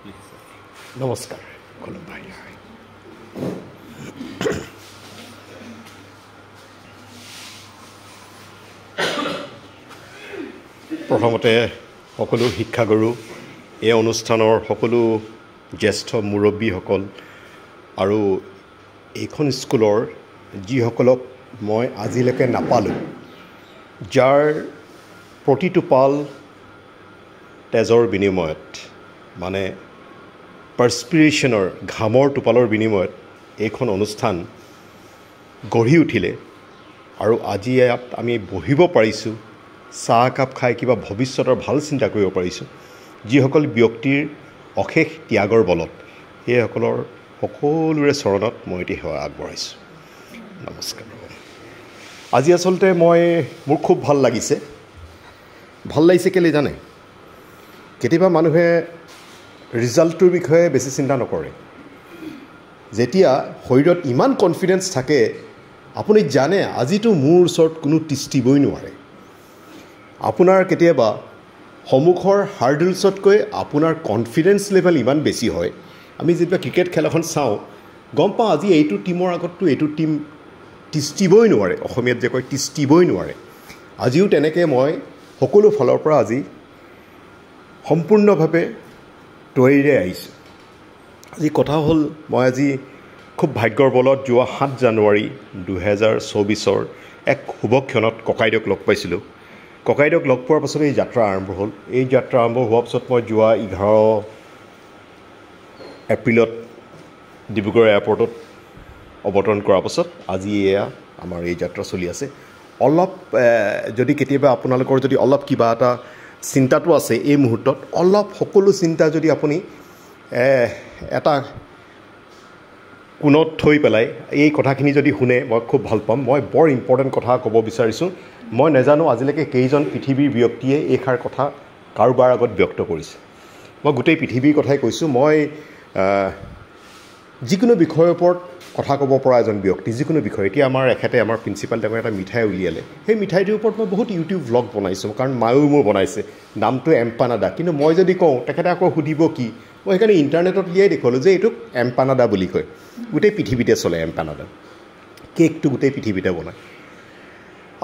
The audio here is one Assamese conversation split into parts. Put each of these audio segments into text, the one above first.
নমস্কাৰ কলম ভাই প্ৰথমতে সকলো শিক্ষাগুৰু এই অনুষ্ঠানৰ সকলো জ্যেষ্ঠ মুৰব্বীসকল আৰু এইখন স্কুলৰ যিসকলক মই আজিলৈকে নাপালোঁ, যাৰ প্ৰতিটো পাল তেজৰ বিনিময়ত মানে পাৰ্সপিৰেশ্যনৰ ঘামৰ টোপালৰ বিনিময়ত এইখন অনুষ্ঠান গঢ়ি উঠিলে আৰু আজি ইয়াত আমি বহিব পাৰিছোঁ, চাহ একাপ খাই কিবা ভৱিষ্যতৰ ভাল চিন্তা কৰিব পাৰিছোঁ। যিসকল ব্যক্তিৰ অশেষ ত্যাগৰ বলত সেইসকলৰ সকলোৰে চৰণত মই এটি সেৱা আগবঢ়াইছোঁ। নমস্কাৰ। আজি আচলতে মোৰ খুব ভাল লাগিছে কেলৈ জানে? কেতিয়াবা মানুহে ৰিজাল্টটোৰ বিষয়ে বেছি চিন্তা নকৰে। যেতিয়া শৰীৰত ইমান কনফিডেঞ্চ থাকে, আপুনি জানে আজিতো মোৰ ওচৰত কোনো তিষ্ঠিবই নোৱাৰে। আপোনাৰ কেতিয়াবা সন্মুখৰ হাৰ্ডলছতকৈ আপোনাৰ কনফিডেঞ্চ লেভেল ইমান বেছি হয়। আমি যেতিয়া ক্ৰিকেট খেল এখন চাওঁ, গম পাওঁ আজি এইটো টীমৰ আগততো এইটো টীম তিষ্ঠিবই নোৱাৰে। অসমীয়াত যে কয় তিষ্ঠিবই নোৱাৰে। আজিও তেনেকৈ মই সকলো ফালৰ পৰা আজি সম্পূৰ্ণভাৱে তৈয়াৰীৰে আহিছোঁ। আজি কথা হ'ল, মই আজি খুব ভাগ্যৰ বলত যোৱা 7 জানুৱাৰী 2024 এক শুভক্ষণত ককাইদেউক লগ পাইছিলোঁ। ককাইদেউক লগ পোৱাৰ পাছত এই যাত্ৰা আৰম্ভ হ'ল। এই যাত্ৰা আৰম্ভ হোৱাৰ পাছত মই যোৱা 11 এপ্ৰিলত ডিব্ৰুগড় এয়াৰপৰ্টত অৱতৰণ কৰাৰ পাছত আজি এয়া আমাৰ এই যাত্ৰা চলি আছে। অলপ যদি কেতিয়াবা আপোনালোকৰ যদি অলপ কিবা এটা চিন্তাটো আছে এই মুহূৰ্তত, অলপ সকলো চিন্তা যদি আপুনি এটা কোণত থৈ পেলাই এই কথাখিনি যদি শুনে, মই খুব ভাল পাম। মই বৰ ইম্পৰ্টেণ্ট কথা ক'ব বিচাৰিছোঁ। মই নাজানো আজিলৈকে কেইজন পৃথিৱীৰ ব্যক্তিয়ে এইষাৰ কথা কাৰোবাৰ আগত ব্যক্ত কৰিছে। মই গোটেই পৃথিৱীৰ কথাই কৈছোঁ। মই যিকোনো বিষয়ৰ ওপৰত কথা ক'ব পৰা এজন ব্যক্তি, যিকোনো বিষয়। এতিয়া আমাৰ প্ৰিন্সিপাল ডাঙৰ এটা মিঠাই উলিয়ালে, সেই মিঠাইটোৰ ওপৰত মই বহুত ইউটিউব ভ্লগ বনাইছোঁ, কাৰণ মায়েও মোৰ বনাইছে। নামটো এম্পানাডা। কিন্তু মই যদি কওঁ, তেখেতে আকৌ সুধিব কি? মই সেইকাৰণে ইণ্টাৰনেটত উলিয়াই দেখুৱালোঁ যে এইটোক এম্পানাডা বুলি কয়। গোটেই পৃথিৱীতে চলে এম্পানাডা। কেকটো গোটেই পৃথিৱীতে বনায়।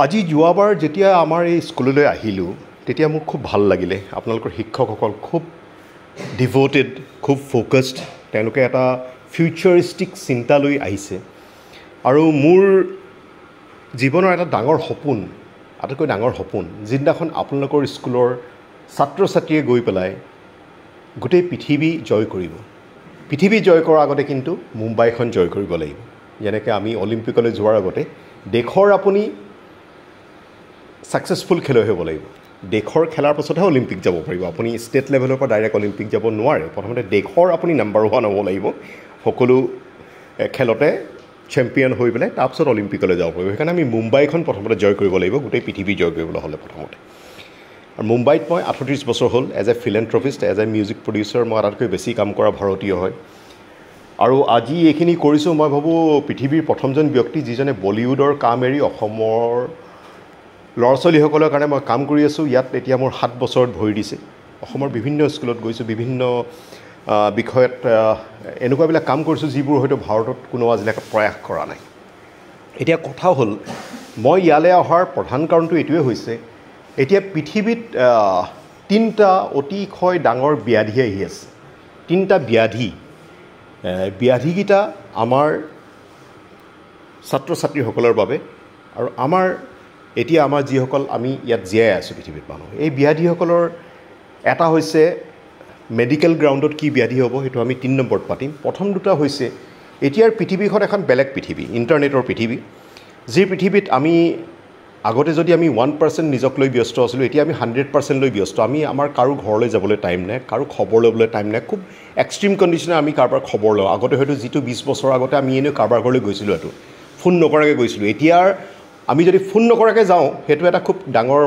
আজি যোৱাবাৰ যেতিয়া আমাৰ এই স্কুললৈ আহিলোঁ, তেতিয়া মোক খুব ভাল লাগিলে। আপোনালোকৰ শিক্ষকসকল খুব ডিভ'টেড, খুব ফ'কাছড। তেওঁলোকে এটা ফিউচাৰিষ্টিক চিন্তা লৈ আহিছে। আৰু মোৰ জীৱনৰ এটা ডাঙৰ সপোন, আটাইতকৈ ডাঙৰ সপোন, যিদিনাখন আপোনালোকৰ স্কুলৰ ছাত্ৰ ছাত্ৰীয়ে গৈ পেলাই গোটেই পৃথিৱী জয় কৰিব। পৃথিৱী জয় কৰাৰ আগতে কিন্তু মুম্বাইখন জয় কৰিব লাগিব। যেনেকৈ আমি অলিম্পিকলৈ যোৱাৰ আগতে দেশৰ আপুনি ছাকচেছফুল খেলুৱৈ হ'ব লাগিব। দেশৰ খেলাৰ পাছতহে অলিম্পিক যাব পাৰিব। আপুনি ষ্টেট লেভেলৰ পৰা ডাইৰেক্ট অলিম্পিক যাব নোৱাৰে। প্ৰথমতে দেশৰ আপুনি নাম্বাৰ 1 হ'ব লাগিব, সকলো খেলতে চেম্পিয়ন হৈ পেলাই তাৰপিছত অলিম্পিকলৈ যাব পাৰিব। সেইকাৰণে আমি মুম্বাইখন প্ৰথমতে জয় কৰিব লাগিব, গোটেই পৃথিৱী জয় কৰিবলৈ হ'লে প্ৰথমতে। আৰু মুম্বাইত মই 38 বছৰ হ'ল as a philanthropist, as a music producer. মই আটাইতকৈ বেছি কাম কৰা ভাৰতীয় হয়। আৰু আজি এইখিনি কৰিছোঁ, মই ভাবোঁ পৃথিৱীৰ প্ৰথমজন ব্যক্তি যিজনে বলিউডৰ কাম এৰি অসমৰ ল'ৰা ছোৱালীসকলৰ কাৰণে মই কাম কৰি আছোঁ। ইয়াত এতিয়া মোৰ 7 বছৰত ভৰি দিছে। অসমৰ বিভিন্ন স্কুলত গৈছোঁ, বিভিন্ন বিষয়ত এনেকুৱাবিলাক কাম কৰিছোঁ যিবোৰ হয়তো ভাৰতত কোনো আজিলৈকে প্ৰয়াস কৰা নাই। এতিয়া কথা হ'ল, মই ইয়ালৈ অহাৰ প্ৰধান কাৰণটো এইটোৱে হৈছে, এতিয়া পৃথিৱীত 3টা অতিশয় ডাঙৰ ব্যাধি আহি আছে। 3টা ব্যাধিকেইটা আমাৰ ছাত্ৰ ছাত্ৰীসকলৰ বাবে আৰু আমাৰ যিসকল আমি ইয়াত জীয়াই আছোঁ পৃথিৱীত মানুহ, এই ব্যাধিসকলৰ এটা হৈছে মেডিকেল গ্ৰাউণ্ডত কি ব্যাধি হ'ব, সেইটো আমি 3 নম্বৰত পাতিম। প্ৰথম দুটা হৈছে, এতিয়াৰ পৃথিৱীখন এখন বেলেগ পৃথিৱী, ইণ্টাৰনেটৰ পৃথিৱী। যি পৃথিৱীত আমি আগতে যদি আমি 1% নিজক লৈ ব্যস্ত আছিলোঁ, এতিয়া আমি 100% লৈ ব্যস্ত। আমাৰ কাৰো ঘৰলৈ যাবলৈ টাইম নাই, কাৰো খবৰ ল'বলৈ টাইম নাই। খুব এক্সট্ৰিম কণ্ডিশ্যনে আমি কাৰোবাৰ খবৰ লওঁ। আগতে হয়তো যিটো 20 বছৰ আগতে আমি এনেও কাৰোবাৰ ঘৰলৈ গৈছিলোঁ, এইটো ফোন নকৰাকৈ গৈছিলোঁ। এতিয়াৰ আমি যদি ফোন নকৰাকৈ যাওঁ, সেইটো এটা খুব ডাঙৰ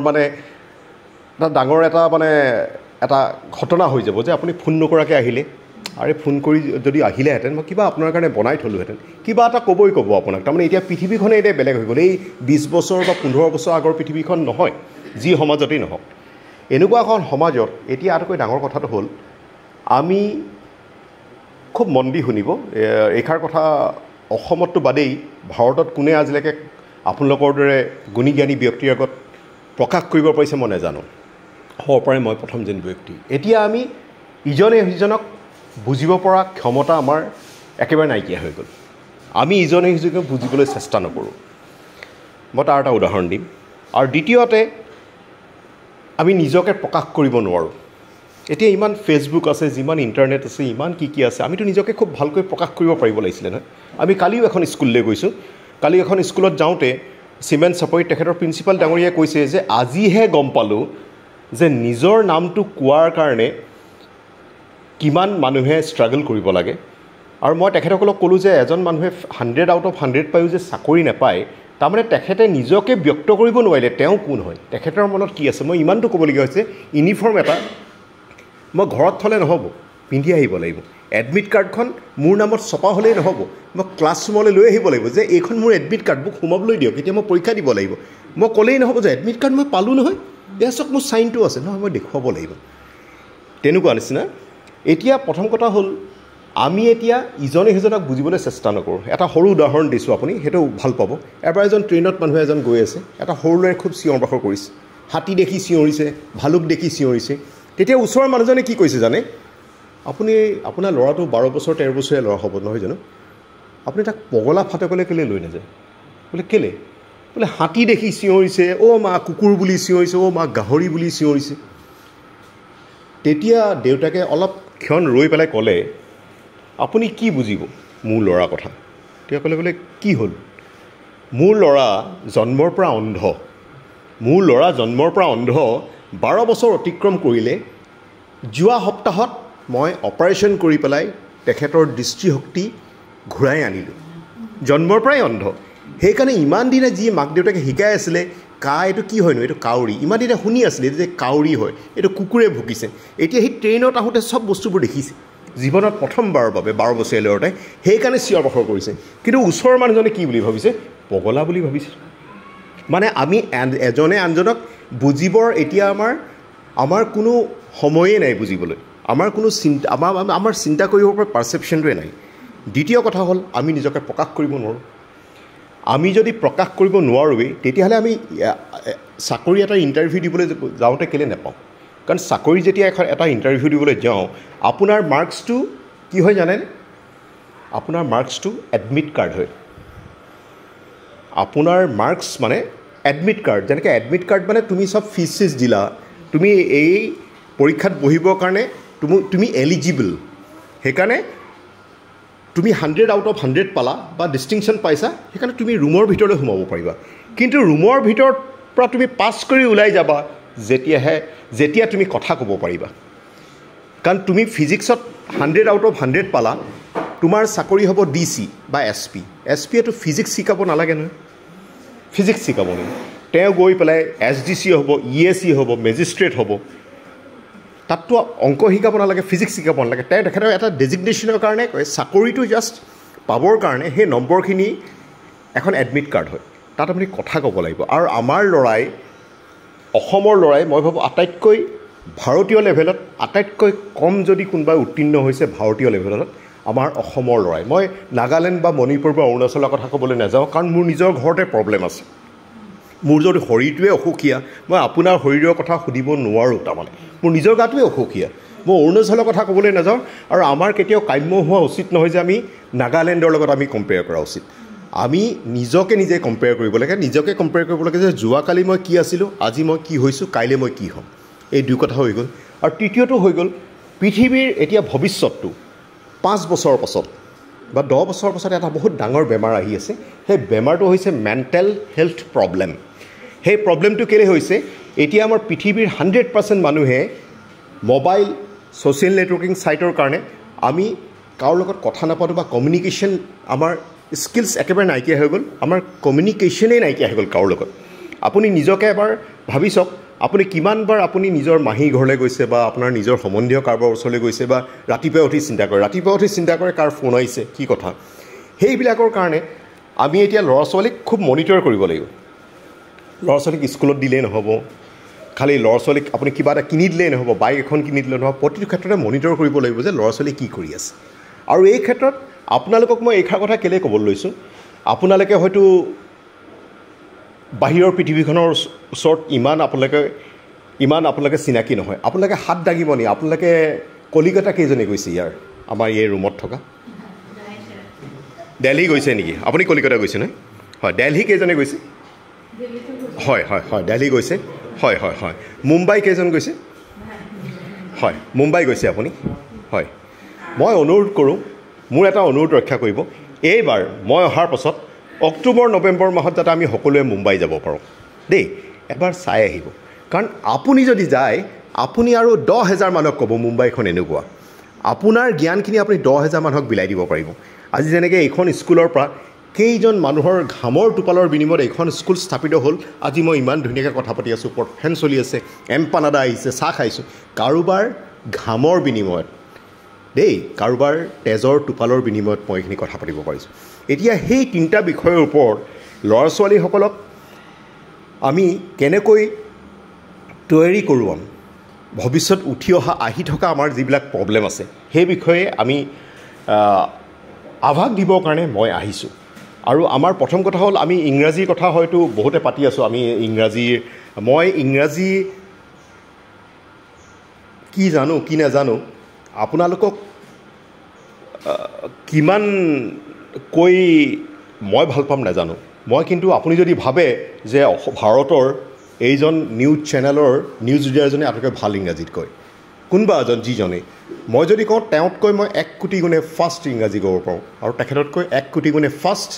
এটা ঘটনা হৈ যাব যে আপুনি ফোন নকৰাকৈ আহিলে। আৰে ফোন কৰি যদি আহিলেহেঁতেন, মই কিবা আপোনাৰ কাৰণে বনাই থ'লোহেঁতেন, কিবা এটা ক'ব আপোনাক। তাৰমানে এতিয়া পৃথিৱীখনে এতিয়া বেলেগ হৈ গ'ল। এই 20 বছৰ বা 15 বছৰ আগৰ পৃথিৱীখন নহয়, যি সমাজতেই নহওক। এনেকুৱা এখন সমাজত এতিয়া আটাইতকৈ ডাঙৰ কথাটো হ'ল, আমি খুব মন দি শুনিব এইষাৰ কথা অসমতো বাদেই ভাৰতত কোনে আজিলৈকে আপোনালোকৰ দৰে গুণী জ্ঞানী ব্যক্তিৰ আগত প্ৰকাশ কৰিব পাৰিছে মই নাজানো হ'ব পাৰে মই প্ৰথম যেন ব্যক্তি এতিয়া আমি ইজনে সিজনক বুজিব পৰা ক্ষমতা আমাৰ একেবাৰে নাইকিয়া হৈ গ'ল আমি ইজনে সিজনক বুজিবলৈ চেষ্টা নকৰোঁ মই তাৰ এটা উদাহৰণ দিম আৰু দ্বিতীয়তে আমি নিজকে প্ৰকাশ কৰিব নোৱাৰোঁ এতিয়া ইমান ফেচবুক আছে যিমান ইণ্টাৰনেট আছে ইমান কি আছে আমিতো নিজকে খুব ভালকৈ প্ৰকাশ কৰিব পাৰিব লাগিছিলে নহয় আমি কালিও এখন স্কুললৈ গৈছোঁ কালি এখন স্কুলত যাওঁতে চিমেণ্ট চাপৰিত তেখেতৰ প্ৰিন্সিপাল ডাঙৰীয়াই কৈছে যে আজিহে গম পালোঁ যে নিজৰ নামটো কোৱাৰ কাৰণে কিমান মানুহে ষ্ট্ৰাগল কৰিব লাগে আৰু মই তেখেতসকলক ক'লোঁ যে এজন মানুহে 100 আউট অফ 100 পায়ো যে চাকৰি নাপায় তাৰমানে তেখেতে নিজকে ব্যক্ত কৰিব নোৱাৰিলে তেওঁ কোন হয় তেখেতৰ মনত কি আছে মই ইমানটো ক'বলগীয়া হৈছে ইউনিফৰ্ম এটা মই ঘৰত থ'লে নহ'ব পিন্ধি আহিব লাগিব এডমিট কাৰ্ডখন মোৰ নামত ছপা হ'লেই নহ'ব মই ক্লাছৰুমলৈ লৈ আহিব লাগিব যে এইখন মোৰ এডমিট কাৰ্ড মোক সোমাবলৈ দিয়ক এতিয়া মই পৰীক্ষা দিব লাগিব মই ক'লেই নহ'ব যে এডমিট কাৰ্ড মই পালোঁ নহয় এয়া চাওক মোৰ চাইনটো আছে নহয় মই দেখুৱাব লাগিব তেনেকুৱা নিচিনা এতিয়া প্ৰথম কথা হ'ল আমি এতিয়া ইজনে সিজনক বুজিবলৈ চেষ্টা নকৰোঁ এটা সৰু উদাহৰণ দিছোঁ আপুনি সেইটো ভাল পাব এবাৰ এজন ট্ৰেইনত মানুহ এজন গৈ আছে এটা সৰু ল'ৰাই খুব চিঞৰ বাখৰ কৰিছে হাতী দেখি চিঞৰিছে ভালুক দেখি চিঞৰিছে তেতিয়া ওচৰৰ মানুহজনে কি কৈছে জানে আপুনি আপোনাৰ ল'ৰাটো 12 বছৰ 13 বছৰীয়া ল'ৰা হ'ব নহয় জানো আপুনি তাক পগলা ফাটকলৈ কেলৈ লৈ নাযায় বোলে কেলৈ বোলে হাতী দেখি চিঞৰিছে মা কুকুৰ বুলি চিঞৰিছে মা গাহৰি বুলি চিঞৰিছে তেতিয়া দেউতাকে অলপ ক্ষণ ৰৈ পেলাই ক'লে আপুনি কি বুজিব মোৰ ল'ৰা কথা তেতিয়া ক'লে বোলে কি হ'ল মোৰ ল'ৰা জন্মৰ পৰা অন্ধ মোৰ ল'ৰা জন্মৰ পৰা অন্ধ 12 বছৰ অতিক্ৰম কৰিলে যোৱা সপ্তাহত মই অপাৰেশ্যন কৰি পেলাই তেখেতৰ দৃষ্টিশক্তি ঘূৰাই আনিলোঁ জন্মৰ পৰাই অন্ধ সেইকাৰণে ইমান দিনে যি মাক দেউতাকে শিকাই আছিলে এইটো কি হয়নো এইটো কাউৰী ইমান দিনে শুনি আছিলে যে কাউৰী হয় এইটো কুকুৰে ভুকিছে এতিয়া সেই ট্ৰেইনত আহোঁতে চব বস্তুবোৰ দেখিছে জীৱনত প্ৰথমবাৰৰ বাবে 12 বছৰীয়া ল'ৰাটাই সেইকাৰণে চিঞৰ বাখৰ কৰিছে কিন্তু ওচৰৰ মানুহজনে কি বুলি ভাবিছে পগলা বুলি ভাবিছে মানে আমি এজনে আনজনক বুজিবৰ এতিয়া আমাৰ কোনো সময়েই নাই বুজিবলৈ আমাৰ কোনো চিন্তা আমাৰ চিন্তা কৰিব পৰা পাৰচেপশ্যনটোৱে নাই দ্বিতীয় কথা হ'ল আমি নিজকে প্ৰকাশ কৰিব নোৱাৰোঁ আমি যদি প্ৰকাশ কৰিব নোৱাৰোৱেই তেতিয়াহ'লে আমি চাকৰি এটা ইণ্টাৰভিউ দিবলৈ যাওঁতে কেলৈ নাপাওঁ কাৰণ চাকৰি যেতিয়া এটা ইণ্টাৰভিউ দিবলৈ যাওঁ আপোনাৰ মাৰ্কছটো কি হয় জানেনে আপোনাৰ মাৰ্কছটো এডমিট কাৰ্ড হয় আপোনাৰ মাৰ্কছ মানে এডমিট কাৰ্ড যেনেকৈ এডমিট কাৰ্ড মানে তুমি চব ফিজ দিলা তুমি এই পৰীক্ষাত বহিবৰ কাৰণে তুমি এলিজিবল সেইকাৰণে তুমি 100 আউট অফ 100 পালা বা ডিষ্টিংশ্যন পাইছা সেইকাৰণে তুমি ৰুমৰ ভিতৰলৈ সোমাব পাৰিবা কিন্তু ৰুমৰ ভিতৰৰ পৰা তুমি পাছ কৰি ওলাই যাবা যেতিয়া তুমি কথা ক'ব পাৰিবা কাৰণ তুমি ফিজিক্সত 100 আউট অফ 100 পালা তোমাৰ চাকৰি হ'ব DC বা SP SPয়েতো ফিজিক্স শিকাব নালাগে নহয় ফিজিক্স শিকাব নেকি তেওঁ গৈ পেলাই SDC হ'ব EAC হ'ব মেজিষ্ট্ৰেট হ'ব তাততো অংক শিকাব নালাগে ফিজিক্স শিকাব নালাগে তেখেতৰ এটা ডেজিগনেশ্যনৰ কাৰণে কয় চাকৰিটো জাষ্ট পাবৰ কাৰণে সেই নম্বৰখিনি এখন এডমিট কাৰ্ড হয় তাত আপুনি কথা ক'ব লাগিব আৰু আমাৰ ল'ৰাই অসমৰ ল'ৰাই মই ভাবোঁ আটাইতকৈ ভাৰতীয় লেভেলত আটাইতকৈ কম যদি কোনোবাই উত্তীৰ্ণ হৈছে ভাৰতীয় লেভেলত আমাৰ অসমৰ ল'ৰাই মই নাগালেণ্ড বা মণিপুৰ বা অৰুণাচলৰ কথা ক'বলৈ নাযাওঁ কাৰণ মোৰ নিজৰ ঘৰতে প্ৰব্লেম আছে মোৰ যদি শৰীৰটোৱে অসুখীয়া মই আপোনাৰ শৰীৰৰ কথা সুধিব নোৱাৰোঁ তাৰমানে মোৰ নিজৰ গাটোৱে অসুখীয়া মই অৰুণাচলৰ কথা ক'বলৈ নাযাওঁ আৰু আমাৰ কেতিয়াও কাম্য হোৱা উচিত নহয় যে আমি নাগালেণ্ডৰ লগত আমি কম্পেয়াৰ কৰা উচিত আমি নিজকে নিজে কম্পেয়াৰ কৰিব লাগে নিজকে কম্পেয়াৰ কৰিব লাগে যে যোৱাকালি মই কি আছিলোঁ আজি মই কি হৈছোঁ কাইলৈ মই কি হ'ম এই দুই কথা হৈ গ'ল আৰু তৃতীয়টো হৈ গ'ল পৃথিৱীৰ এতিয়া ভৱিষ্যতটো 5 বছৰৰ পাছত বা 10 বছৰৰ পাছত এটা বহুত ডাঙৰ বেমাৰ আহি আছে সেই বেমাৰটো হৈছে মেণ্টেল হেল্থ প্ৰব্লেম সেই প্ৰব্লেমটো কেলৈ হৈছে এতিয়া আমাৰ পৃথিৱীৰ 100% মানুহে মোবাইল ছ'চিয়েল নেটৱৰ্কিং ছাইটৰ কাৰণে আমি কাৰো লগত কথা নাপাতোঁ বা কমিউনিকেশ্যন আমাৰ স্কিলছ একেবাৰে নাইকিয়া হৈ গ'ল আমাৰ কমিউনিকেশ্যনেই নাইকিয়া হৈ গ'ল কাৰো লগত আপুনি নিজকে এবাৰ ভাবি চাওক আপুনি কিমানবাৰ আপুনি নিজৰ মাহী ঘৰলৈ গৈছে বা আপোনাৰ নিজৰ সম্বন্ধীয় কাৰোবাৰ ওচৰলৈ গৈছে বা ৰাতিপুৱা উঠি চিন্তা কৰে কাৰ ফোন আহিছে কি কথা সেইবিলাকৰ কাৰণে আমি এতিয়া ল'ৰা ছোৱালীক খুব মনিটৰ কৰিব লাগিব ল'ৰা ছোৱালীক স্কুলত দিলেই নহ'ব খালি ল'ৰা ছোৱালীক আপুনি কিবা এটা কিনি দিলেই নহ'ব বাইক এখন কিনি দিলে নহ'ব প্ৰতিটো ক্ষেত্ৰতে মনিটৰ কৰিব লাগিব যে ল'ৰা ছোৱালী কি কৰি আছে আৰু এই ক্ষেত্ৰত আপোনালোকক মই এইষাৰ কথা কেলৈ ক'বলৈ লৈছোঁ, আপোনালোকে হয়তো বাহিৰৰ পৃথিৱীখনৰ ওচৰত ইমান আপোনালোকে চিনাকি নহয়। আপোনালোকে হাত দাঙিব নি? আপোনালোকে কলিকতা কেইজনে গৈছে? ইয়াৰ আমাৰ এই ৰুমত থকা দিল্লী গৈছে নেকি? আপুনি কলিকতা গৈছে নহয়? হয়, দিল্লী কেইজনে গৈছে? হয় হয় হয়, দিল্লী গৈছে। হয় হয় হয়, মুম্বাই কেইজন গৈছে? হয়, মুম্বাই গৈছে আপুনি? হয়, মই অনুৰোধ কৰোঁ, মোৰ এটা অনুৰোধ ৰক্ষা কৰিব, এইবাৰ মই অহাৰ পাছত অক্টোবৰ নৱেম্বৰ মাহত যাতে আমি সকলোৱে মুম্বাই যাব পাৰোঁ দেই। এবাৰ চাই আহিব, কাৰণ আপুনি যদি যায় আপুনি আৰু 10,000 মানুহক ক'ব মুম্বাইখন এনেকুৱা। আপোনাৰ জ্ঞানখিনি আপুনি 10,000 মানুহক বিলাই দিব পাৰিব। আজি যেনেকৈ এইখন স্কুলৰ পৰা কেইজন মানুহৰ ঘামৰ টোপালৰ বিনিময়ত এইখন স্কুল স্থাপিত হ'ল, আজি মই ইমান ধুনীয়াকৈ কথা পাতি আছোঁ, ওপৰত ফেন চলি আছে, এম্পানাডা আহিছে, চাহ খাইছোঁ, কাৰোবাৰ ঘামৰ বিনিময়ত দেই, কাৰোবাৰ তেজৰ টোপালৰ বিনিময়ত মই এইখিনি কথা পাতিব পাৰিছোঁ। এতিয়া সেই 3টা বিষয়ৰ ওপৰত ল'ৰা ছোৱালীসকলক আমি কেনেকৈ তৈয়াৰী কৰোৱাম, ভৱিষ্যত উঠি আহি থকা আমাৰ যিবিলাক প্ৰব্লেম আছে সেই বিষয়ে আমি আভাস দিবৰ কাৰণে মই আহিছোঁ। আৰু আমাৰ প্ৰথম কথা হ'ল, আমি ইংৰাজীৰ কথা হয়তো বহুতে পাতি আছোঁ। মই ইংৰাজী কি জানো কি নাজানো, আপোনালোকক কিমান কৈ মই ভাল পাম নাজানো। মই কিন্তু আপুনি যদি ভাবে যে ভাৰতৰ এইজন নিউজ চেনেলৰ নিউজ ৰিডাৰজনে আটাইতকৈ ভাল ইংৰাজীত কয়, কোনোবা এজন যিজনে, মই যদি কওঁ তেওঁতকৈ মই 1 কোটি গুণে ফাষ্ট ইংৰাজী ক'ব পাৰোঁ, আৰু তেখেততকৈ 1 কোটি গুণে ফাষ্ট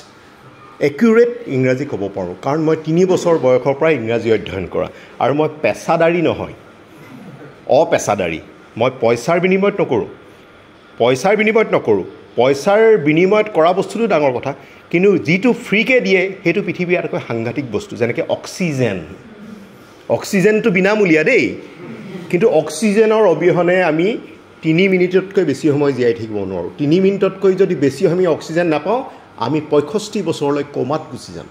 একিউৰেট ইংৰাজী ক'ব পাৰোঁ, কাৰণ মই 3 বছৰ বয়সৰ পৰাই ইংৰাজী অধ্যয়ন কৰা। আৰু মই পেছাদাৰী নহয়, অপেছাদাৰী। মই পইচাৰ বিনিময়ত নকৰোঁ, পইচাৰ বিনিময়ত কৰা বস্তুটো ডাঙৰ কথা, কিন্তু যিটো ফ্ৰীকৈ দিয়ে সেইটো পৃথিৱীৰ আটাইতকৈ সাংঘাতিক বস্তু। যেনেকৈ অক্সিজেনটো বিনামূলীয়া দেই, কিন্তু অক্সিজেনৰ অবিহনে আমি 3 মিনিটতকৈ বেছি সময় জীয়াই থাকিব নোৱাৰোঁ। 3 মিনিটতকৈ যদি বেছি আমি অক্সিজেন নাপাওঁ, আমি 65 বছৰলৈ কমাত গুচি যাম।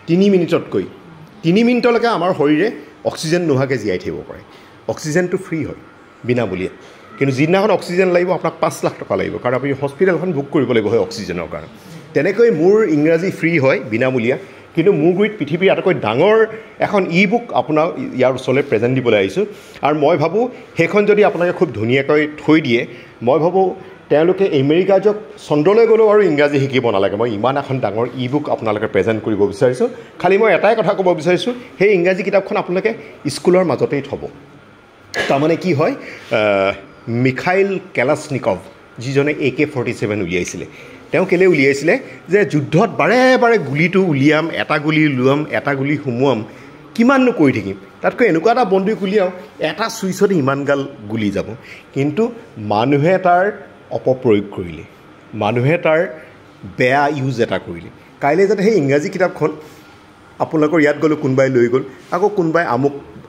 3 মিনিটলৈকে আমাৰ শৰীৰে অক্সিজেন নোহোৱাকৈ জীয়াই থাকিব পাৰে। অক্সিজেনটো ফ্ৰী হয়, বিনামূলীয়া। কিন্তু যিদিনাখন অক্সিজেন লাগিব আপোনাক 5 লাখ টকা লাগিব, কাৰণ আপুনি হস্পিটেলখন বুক কৰিব লাগিব হয় অক্সিজেনৰ কাৰণে। তেনেকৈ মোৰ ইংৰাজী ফ্ৰী হয়, বিনামূলীয়া, কিন্তু মোৰ গুৰিত পৃথিৱীৰ আটাইতকৈ ডাঙৰ এখন বুক আপোনাৰ ইয়াৰ ওচৰলৈ প্ৰেজেণ্ট দিবলৈ আহিছোঁ। আৰু মই ভাবোঁ সেইখন যদি আপোনালোকে খুব ধুনীয়াকৈ থৈ দিয়ে, মই ভাবোঁ তেওঁলোকে আমেৰিকা যাওক, চন্দ্ৰলৈ গ'লেও আৰু ইংৰাজী শিকিব নালাগে। মই ইমান এখন ডাঙৰ বুক আপোনালোকে প্ৰেজেণ্ট কৰিব বিচাৰিছোঁ। খালি মই এটাই কথা ক'ব বিচাৰিছোঁ, সেই ইংৰাজী কিতাপখন আপোনালোকে স্কুলৰ মাজতেই থ'ব। তাৰমানে কি হয়, মিখাইল কেলাছনিকভ, যিজনে AK-47 উলিয়াইছিলে, তেওঁ কেলৈ উলিয়াইছিলে যে যুদ্ধত বাৰে বাৰে গুলিটো উলিয়াম, এটা গুলি উলিয়াম, এটা গুলি সুমুৱাম, কিমাননো কৰি থাকিম, তাতকৈ এনেকুৱা এটা বন্দুক উলিয়াওঁ, এটা চুইচতে ইমানগাল গুলি যাব। কিন্তু মানুহে তাৰ অপপ্ৰয়োগ কৰিলে, মানুহে তাৰ বেয়া ইউজ এটা কৰিলে। কাইলৈ যাতে সেই ইংৰাজী কিতাপখন আপোনালোকৰ ইয়াত গ'লোঁ, কোনোবাই লৈ গ'ল, আকৌ কোনোবাই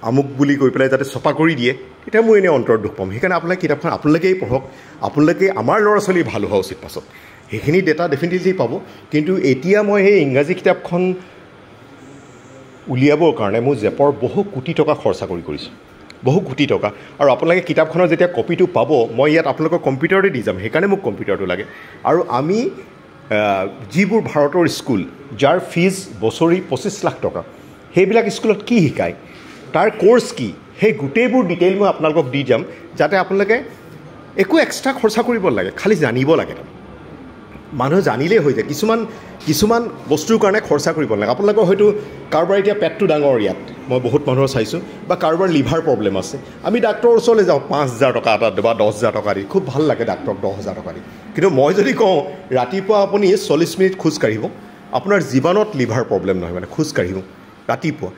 আমুক বুলি কৈ পেলাই যাতে ছপা কৰি দিয়ে, তেতিয়া মোৰ এনেই অন্তৰত দুখ পাম। সেইকাৰণে আপোনালোকে কিতাপখন আপোনালোকেই পঢ়ক, আপোনালোকে আমাৰ ল'ৰা ছোৱালী ভাল হোৱা উচিত। পাছত সেইখিনি ডেটা ডেফিনেটলি পাব। কিন্তু এতিয়া মই সেই ইংৰাজী কিতাপখন উলিয়াবৰ কাৰণে মোৰ জেপৰ বহু কোটি টকা খৰচা কৰিছোঁ, বহু কোটি টকা। আৰু আপোনালোকে কিতাপখনৰ যেতিয়া কপিটো পাব, মই ইয়াত আপোনালোকৰ কম্পিউটাৰতে দি যাম, সেইকাৰণে মোক কম্পিউটাৰটো লাগে। আৰু আমি যিবোৰ ভাৰতৰ স্কুল, যাৰ ফিজ বছৰি 25 লাখ টকা, সেইবিলাক স্কুলত কি শিকায়, তাৰ কোৰ্চ কি, সেই গোটেইবোৰ ডিটেইল মই আপোনালোকক দি যাম, যাতে আপোনালোকে একো এক্সট্ৰা খৰচা কৰিব নালাগে, খালি জানিব লাগে। মানুহে জানিলেই হৈ যায়। কিছুমান বস্তুৰ কাৰণে খৰচা কৰিব নালাগে। আপোনালোকৰ হয়তো কাৰোবাৰ এতিয়া পেটটো ডাঙৰ, ইয়াত মই বহুত মানুহৰ চাইছোঁ, বা কাৰোবাৰ লিভাৰ প্ৰব্লেম আছে, আমি ডাক্তৰৰ ওচৰলৈ যাওঁ 5,000 টকা এটা বা 10,000 টকা দি, খুব ভাল লাগে ডাক্তৰক 10,000 টকা দি। কিন্তু মই যদি কওঁ ৰাতিপুৱা আপুনি 40 মিনিট খোজকাঢ়িব, আপোনাৰ জীৱনত লিভাৰ প্ৰব্লেম নহয়, মানে খোজকাঢ়িব ৰাতিপুৱা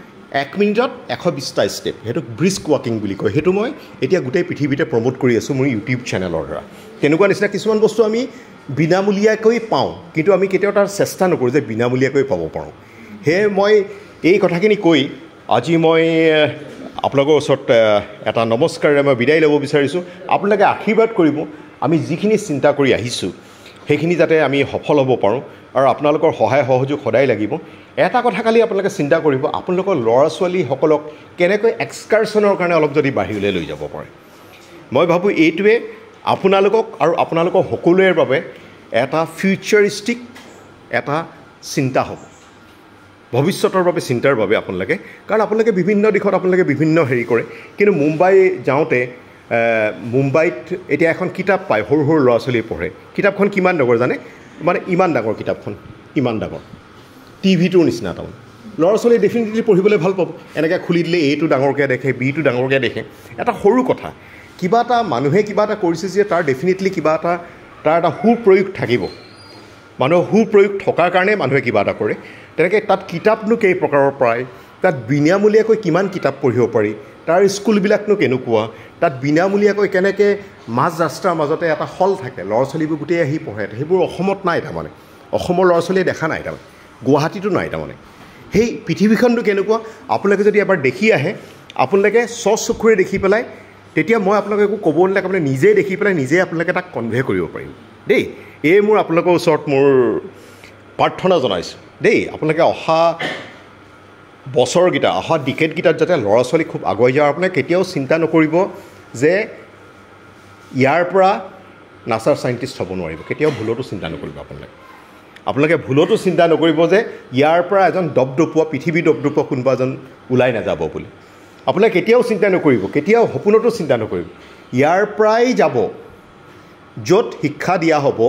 1 মিনিটত 120টা ষ্টেপ, সেইটো ব্ৰিস্ক ৱাকিং বুলি কয়। সেইটো মই এতিয়া গোটেই পৃথিৱীতে প্ৰমোট কৰি আছোঁ মোৰ ইউটিউব চেনেলৰ দ্বাৰা। তেনেকুৱা নিচিনা কিছুমান বস্তু আমি বিনামূলীয়াকৈ পাওঁ, কিন্তু আমি কেতিয়াও তাৰ চেষ্টা নকৰোঁ যে বিনামূলীয়াকৈ পাব পাৰোঁ। সেয়ে মই এই কথাখিনি কৈ আজি মই আপোনালোকৰ ওচৰত এটা নমস্কাৰেৰে মই বিদায় ল'ব বিচাৰিছোঁ। আপোনালোকে আশীৰ্বাদ কৰিব, আমি যিখিনি চিন্তা কৰি আহিছোঁ সেইখিনি যাতে আমি সফল হ'ব পাৰোঁ, আৰু আপোনালোকৰ সহায় সহযোগ সদায় লাগিব। এটা কথা খালি আপোনালোকে চিন্তা কৰিব, আপোনালোকৰ ল'ৰা ছোৱালীসকলক কেনেকৈ এক্সকাৰ্ছনৰ কাৰণে অলপ যদি বাহিৰলৈ লৈ যাব পাৰে। মই ভাবোঁ এইটোৱে আপোনালোকক আৰু আপোনালোকৰ সকলোৰে বাবে এটা ফিউচাৰিষ্টিক এটা চিন্তা হ'ব ভৱিষ্যতৰ বাবে চিন্তাৰ বাবে আপোনালোকে কাৰণ আপোনালোকে বিভিন্ন দিশত আপোনালোকে বিভিন্ন হেৰি কৰে কিন্তু মুম্বাই যাওঁতে মুম্বাইত এতিয়া এখন কিতাপ পায় সৰু সৰু ল'ৰা ছোৱালীয়ে পঢ়ে কিতাপখন কিমান ডাঙৰ জানে মানে ইমান ডাঙৰ কিতাপখন ইমান ডাঙৰ টিভিটোৰ নিচিনা তাৰমানে ল'ৰা ছোৱালীয়ে ডেফিনেটলি পঢ়িবলৈ ভাল পাব এনেকৈ খুলি দিলে এটো ডাঙৰকৈ দেখে বিটো ডাঙৰকৈ দেখে এটা সৰু কথা কিবা এটা মানুহে কিবা এটা কৰিছে যে তাৰ ডেফিনেটলি কিবা এটা তাৰ এটা সুপ্ৰয়োগ থাকিব মানুহৰ সুপ্ৰয়োগ থকাৰ কাৰণে মানুহে কিবা এটা কৰে তেনেকৈ তাত কিতাপনো কেই প্ৰকাৰৰ পায় তাত বিনামূলীয়াকৈ কিমান কিতাপ পঢ়িব পাৰি তাৰ স্কুলবিলাকনো কেনেকুৱা তাত বিনামূলীয়াকৈ কেনেকৈ মাজ ৰাস্তাৰ মাজতে এটা হল থাকে ল'ৰা ছোৱালীবোৰ গোটেই আহি পঢ়ে সেইবোৰ অসমত নাই তাৰমানে অসমৰ ল'ৰা ছোৱালীয়ে দেখা নাই তাৰমানে গুৱাহাটীতো নাই তাৰমানে সেই পৃথিৱীখনটো কেনেকুৱা আপোনালোকে যদি এবাৰ দেখি আহে আপোনালোকে চকুৰে দেখি পেলাই তেতিয়া মই আপোনালোকে একো ক'ব নালাগে আপুনি নিজেই দেখি পেলাই নিজেই আপোনালোকে তাক কনভে কৰিব পাৰিব দেই এই মোৰ আপোনালোকৰ ওচৰত মোৰ প্ৰাৰ্থনা জনাইছোঁ দেই আপোনালোকে অহা বছৰকেইটা অহা ডিকেডকেইটাত যাতে ল'ৰা ছোৱালী খুব আগুৱাই যায় আপোনালোকে কেতিয়াও চিন্তা নকৰিব যে ইয়াৰ পৰা নাছাৰ চাইণ্টিষ্ট হ'ব নোৱাৰিব কেতিয়াও ভুলতো চিন্তা নকৰিব আপোনালোকে ভুলতো চিন্তা নকৰিব যে ইয়াৰ পৰা এজন দপদপোৱা পৃথিৱী দপদপোৱা কোনোবা এজন ওলাই নাযাব বুলি আপোনালোকে কেতিয়াও চিন্তা নকৰিব কেতিয়াও সপোনতো চিন্তা নকৰিব ইয়াৰ পৰাই যাব য'ত শিক্ষা দিয়া হ'ব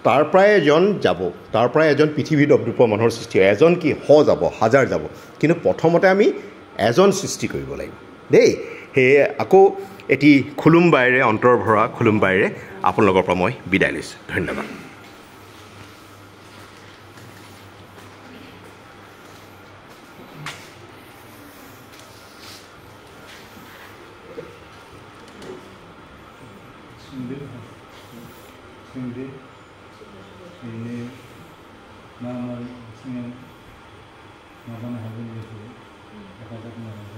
তাৰ পৰাই এজন যাব তাৰ পৰাই এজন পৃথিৱী দপদপোৱা মানুহৰ সৃষ্টি হয় এজন কি যাব হাজাৰ যাব কিন্তু প্ৰথমতে আমি এজন সৃষ্টি কৰিব লাগিব দেই সেয়ে আকৌ এটি খুলুমবাইৰে অন্তৰ ভৰা খুলুমবাইৰে আপোনালোকৰ পৰা মই বিদায় লৈছোঁ ধন্যবাদ Şimdi normal singen normal habis itu agak normal